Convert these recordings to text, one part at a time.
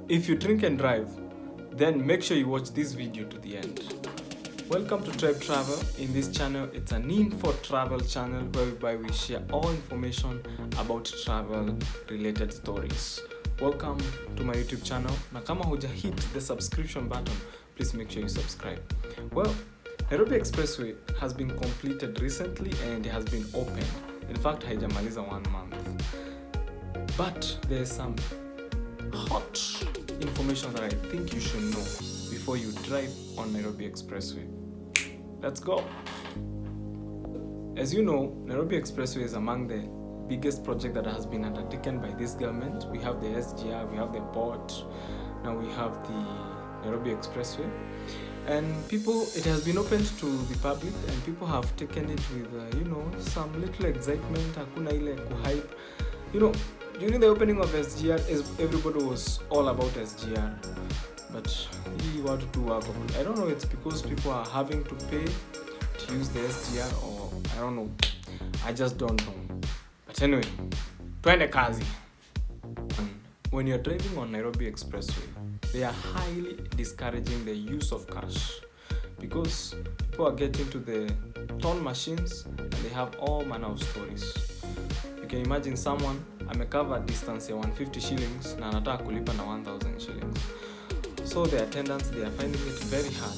If you drink and drive, then make sure you watch this video to the end. Welcome to Tribe Travel. In this channel, it's an info travel channel whereby we share all information about travel related stories. Welcome to my YouTube channel. Na kama huja hit the subscription button, please make sure you subscribe. Well, Nairobi Expressway has been completed recently and it has been opened. In fact, haijamaliza 1 month. But there's some hot information that I think you should know before you drive on Nairobi Expressway. Let's go. As you know, Nairobi Expressway is among the biggest project that has been undertaken by this government. We have the SGR, we have the port, now we have the Nairobi Expressway. And it has been opened to the public and people have taken it with, some little excitement, hakuna ile kuhype. During the opening of SGR, everybody was all about SGR. But I don't know, it's because people are having to pay to use the SGR or I don't know. I just don't know. But anyway, twende kazi. When you're driving on Nairobi Expressway, they are highly discouraging the use of cash because people are getting to the toll machines and they have all manner of stories. You can imagine someone amecover distance ya 150 shillings na anataka kulipa na 1000 shillings. So the attendants, they are finding it very hard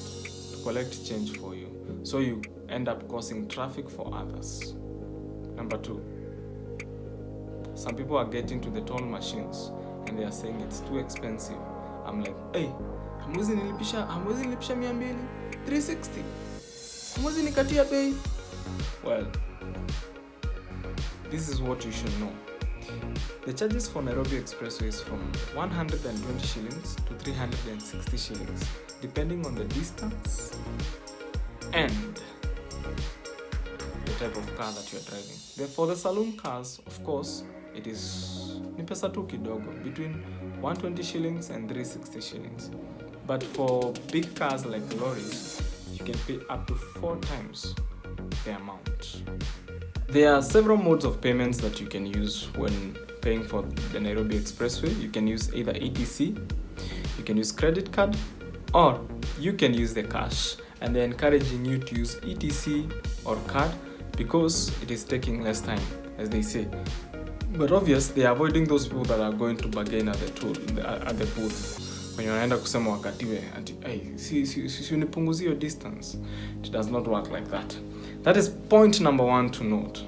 to collect change for you. So you end up causing traffic for others. Number 2, some people are getting to the toll machines and they are saying it's too expensive. I'm like, hey, hamwezi nilipisha 200, 360. Hamwezi nikatia bei. Well, this is what you should know. The charges for Nairobi Expressway is from 120 shillings to 360 shillings, depending on the distance and the type of car that you're driving. For the saloon cars, of course, it is ni pesa tu kidogo, between 120 shillings and 360 shillings. But for big cars like lorries, you can pay up to 4 times the amount. There are several modes of payments that you can use when paying for the Nairobi Expressway. You can use either ETC, you can use credit card, or you can use the cash. And they're encouraging you to use ETC or card because it is taking less time, as they say. But obviously, they're avoiding those people that are going to bargain at the booth. When you're unaenda kusema wakatiwe, si unipunguzie your distance. It does not work like that. That is point number 1 to note.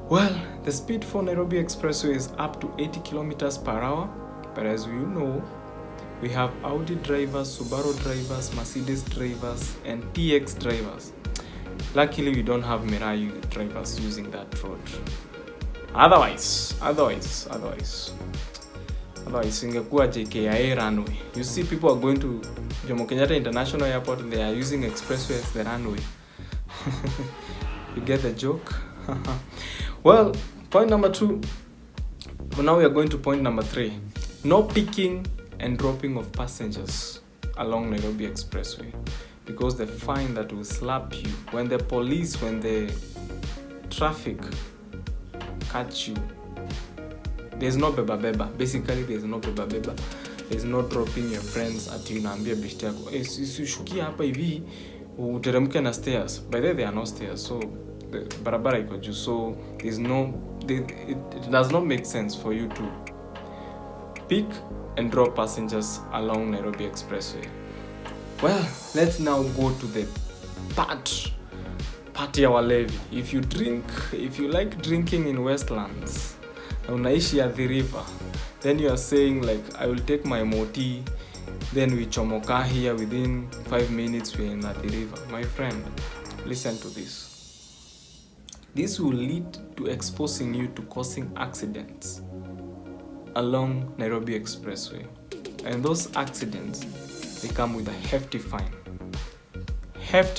Well, the speed for Nairobi Expressway is up to 80 kilometers per hour. But as you know, we have Audi drivers, Subaru drivers, Mercedes drivers, and TX drivers. Luckily, we don't have Mirai drivers using that road. Otherwise, ingekuwa JKIA runway. You see, people are going to Jomo Kenyatta International Airport and they are using Expressway as the runway. You get the joke? Well, point number 2. Now we are going to point number 3. No picking and dropping of passengers along Nairobi Expressway, because the fine that will slap you when the traffic catch you. There's no beba. Basically, there's no beba. There's no dropping your friends ati unaambia beshte yako sishukia hapa hivi uteremke na stairs. By the way, there are no stairs, so the barabara iko juu, so it does not make sense for you to pick and drop passengers along Nairobi Expressway. Well, let's now go to the party ya walevi. If you like drinking in Westlands, unaishi at the river, then you are saying like, I will take my moti, then we chomoka here, within 5 minutes we're in at the river. My friend, listen to this. This will lead to exposing you to causing accidents along Nairobi Expressway. And those accidents, they come with a hefty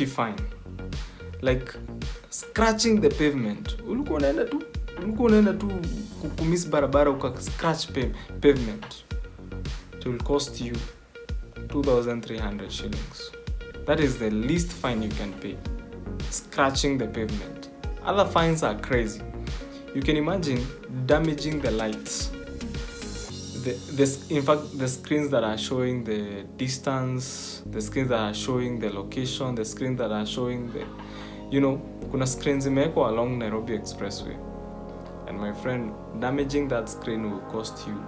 fine. Like scratching the pavement. Ulikuwa unaenda tu kukumiss barabara uka scratch pavement. It will cost you 2,300 shillings. That is the least fine you can pay. Scratching the pavement. Other fines are crazy. You can imagine damaging the lights. in fact, the screens that are showing the distance, the screens that are showing the location, the screens that are showing the, kuna screens zimewekwa along Nairobi Expressway. And my friend, damaging that screen will cost you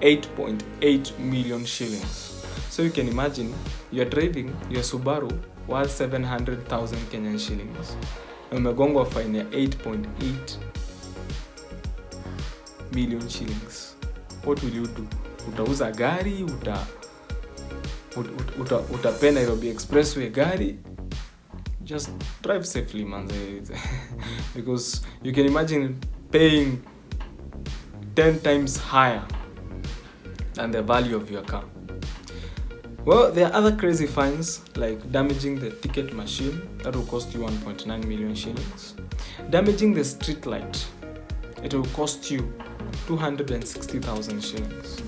8.8 million shillings. So you can imagine, you're driving your Subaru worth 700,000 Kenyan shillings. And umegongwa fine ya 8.8 million shillings. What will you do? Utauza gari? Utapay Nairobi Expressway gari? Just drive safely, man. Because you can imagine paying 10 times higher than the value of your car. Well, there are other crazy fines, like damaging the ticket machine. That will cost you 1.9 million shillings. Damaging the street light. It will cost you 260,000 shillings,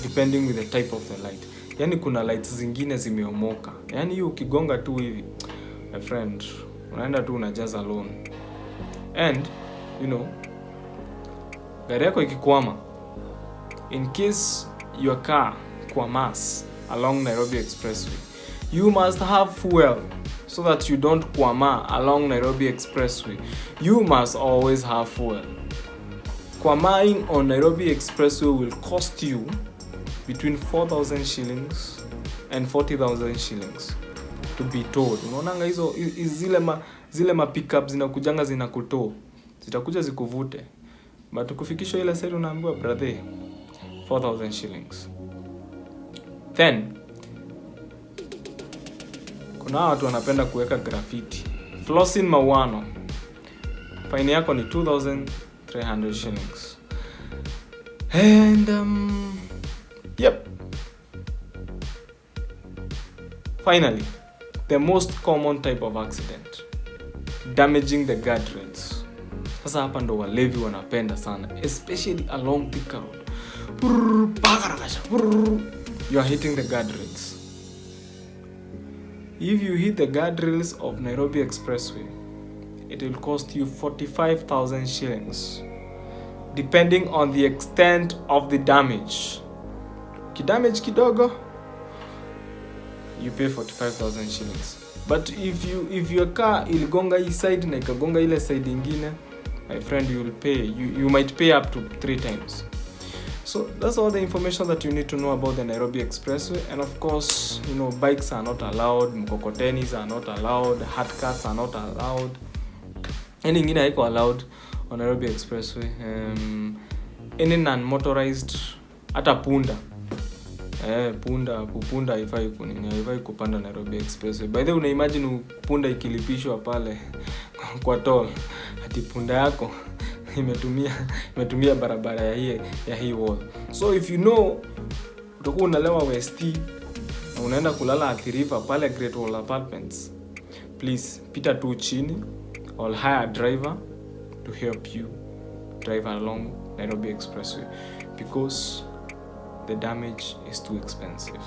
depending with the type of the light. Yani kuna lights zingine zimeomoka. Yani hiyo ukigonga tu hivi, my friend, unaenda tu unajaza loan. And, gari yako ikikwama, in case your car kwamas along Nairobi Expressway, you must have fuel so that you don't kwama along Nairobi Expressway. You must always have fuel. Kwamaing on Nairobi Expressway will cost you between 4,000 shillings and 40,000 shillings to be towed. Unaonanga hizo zile ma pickups zinakujanga zinakutoa. Zitakuja zikuvute. But kufikisha ile side unaambiwa brother 4,000 shillings. Then kuna watu wanapenda kuweka graffiti. Flossing mawano. Fine yako ni 2,300 shillings. And yep. Finally, the most common type of accident, damaging the guardrails. Sasa hapa ndo walevi wanapenda sana, especially along Thika Road. You are hitting the guardrails. If you hit the guardrails of Nairobi Expressway, it will cost you 45,000 shillings, depending on the extent of the damage. Kidamage kidogo, you pay 45,000 shillings. But if your car iligonga hii side na ikagonga ile side ingine, my friend, you might pay up to 3 times. So that's all the information that you need to know about the Nairobi Expressway. And of course, bikes are not allowed, mkokotenis are not allowed, hard cars are not allowed. Any ingine haiko allowed on Nairobi Expressway. Any non-motorized, hata punda. Punda haifai kupanda Nairobi Expressway. By the way, unaimagine punda ikilipishwa pale kwa toll, ati punda yako imetumia barabara ya hii wall. So if utakuwa unalewa West na unaenda kulala Athi River pale Great Wall Apartments, please pita tu chini or hire a driver to help you drive along Nairobi Expressway, because the damage is too expensive.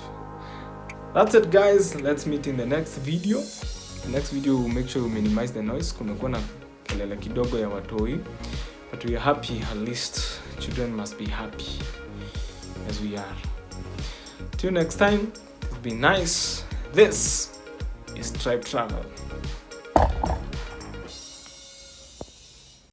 That's it, guys. Let's meet in the next video. The next video will make sure we minimize the noise. Kumekuwa na kelele kidogo ya watoi, but we are happy. At least children must be happy as we are. Till next time, be nice. This is Tribe Travel.